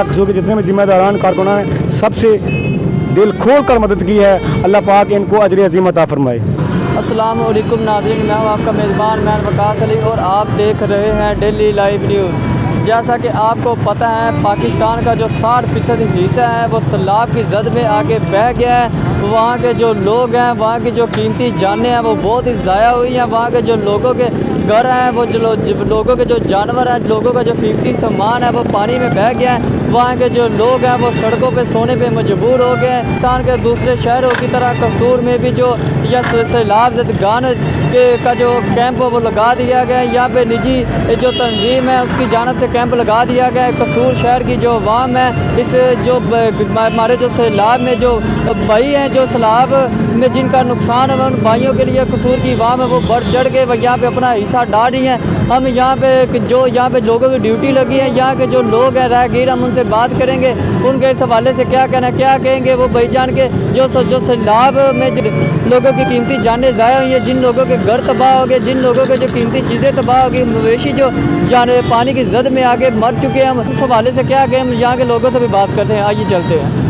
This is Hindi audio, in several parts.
कसूर के जितने भी जिम्मेदारान कारकुनान हैं सबसे दिल खोल कर मदद की है। अल्लाह पाक इनको अजर अज़ीम अता फरमाए। अस्सलाम वालेकुम नाज़रीन, मैं हूं आपका मेज़बान मैन वकास अली और आप देख रहे हैं डेली लाइव न्यूज़। जैसा कि आपको पता है, पाकिस्तान का जो 60% हिस्सा है वो सैलाब की जद में आगे बह गया है। वहाँ के जो लोग हैं, वहाँ की जो कीमती जानें हैं वो बहुत ही ज़ाया हुई हैं। वहाँ के जो लोगों के घर हैं, वो जो लोगों के जो जानवर हैं, लोगों का जो कीमती सामान है वो पानी में बह गया है। वहाँ के जो लोग हैं वो सड़कों पे सोने पे मजबूर हो गए हैं। पाकिस्तान के दूसरे शहरों की तरह कसूर में भी जो सैलाब ज़दगान का जो कैंप वो लगा दिया गया है। यहाँ पे निजी जो तंजीम है उसकी जानब से कैंप लगा दिया गया है। कसूर शहर की जो अवाम है, इस जो हमारे जो सैलाब में जो भाई हैं, जो सैलाब में जिनका नुकसान है, उन भाइयों के लिए कसूर की अवाम है वो बढ़ चढ़ के यहाँ पे अपना हिस्सा डाल रही हैं। हम यहाँ पे लोगों की ड्यूटी लगी है, यहाँ के जो लोग हैं राहगीर, हम उनसे बात करेंगे उनके इस हवाले से क्या कहना, क्या कहेंगे वो भाईजान के जो सैलाब में लोगों की कीमती जानें ज़ाया हुई हैं, जिन लोगों के घर तबाह हो गए, जिन लोगों के जो कीमती चीज़ें तबाह हो गई, मवेशी जो जाने पानी की जद में आके मर चुके हैं, हम उस हवाले से क्या कहें, हम यहाँ के लोगों से भी बात करते हैं। आइए चलते हैं।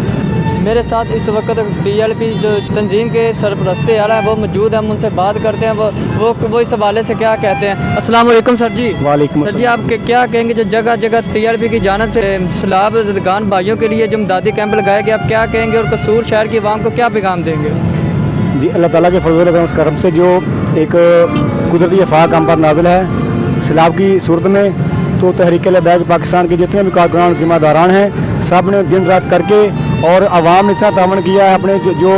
मेरे साथ इस वक्त TLP जो तंजीम के सरपरस्ती आला है वो मौजूद है, हम उनसे बात करते हैं वो इस हवाले से क्या कहते हैं। अस्सलाम वालेकुम सर जी। वालेकुम सर जी, आप क्या कहेंगे जो जगह जगह TLP की जानब से सैलाब ज़दगान भाइयों के लिए जो इमदादी कैंप लगाया गया, आप क्या कहेंगे और कसूर शहर की आवाम को क्या पैगाम देंगे? जी, अल्लाह ताला के फजल व करम से जो एक कुदरती आफाक हम पर नाजिल है सैलाब की सूरत में, तो तहरीक लबैक पाकिस्तान के जितने भी कारकुनान जिम्मेदारान हैं सब ने दिन रात करके और आवाम ने इतना तावन किया है अपने जो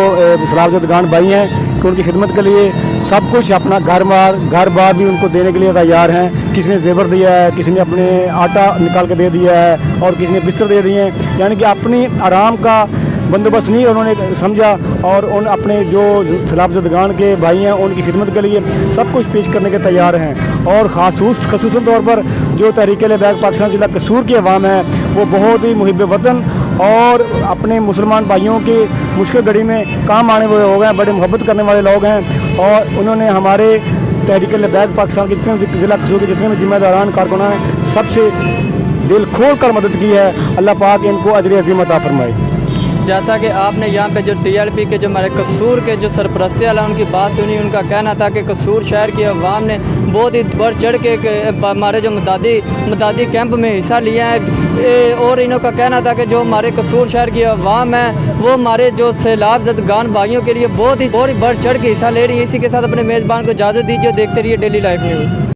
सैलाब ज़दगान भाई हैं कि उनकी खिदमत के लिए सब कुछ अपना घर बार भी उनको देने के लिए तैयार हैं। किसी ने जेवर दिया है, किसी ने अपने आटा निकाल के दे दिया है और किसी ने बिस्तर दे दिए हैं। यानी कि अपनी आराम का बंदोबस्त नहीं उन्होंने समझा और उन अपने जो सैलाब ज़दगान के भाई हैं उनकी खिदमत के लिए सब कुछ पेश करने के तैयार हैं। और ख़ासूसन तौर पर जो तहरीक लबैक पाकिस्तान ज़िला कसूर की अवाम है वो बहुत ही मुहिब वतन और अपने मुसलमान भाइयों की मुश्किल घड़ी में काम आने वाले लोग हैं, बड़े मोहब्बत करने वाले लोग हैं। और उन्होंने हमारे तहरीक लबैक पाकिस्तान के जितने ज़िला कसूर के जितने भी जिम्मेदारान कारकुनान हैं सबसे दिल खोल कर मदद की है। अल्लाह पाक इनको अजर अज़ीम अता फरमाए। जैसा कि आपने यहाँ पे जो TLP के जो हमारे कसूर के जो सरपरस्ती वाला उनकी बात सुनी, उनका कहना था कि कसूर शहर की अवाम ने बहुत ही बढ़ चढ़ के हमारे जो मदादी कैंप में हिस्सा लिया है। और इन्हों का कहना था कि जो हमारे कसूर शहर की अवाम है वो हमारे जो सैलाब ज़दगान भाइयों के लिए बहुत ही बढ़ चढ़ के हिस्सा ले रही है। इसी के साथ अपने मेज़बान को इजाज़त दीजिए। देखते रहिए डेली लाइव न्यूज़।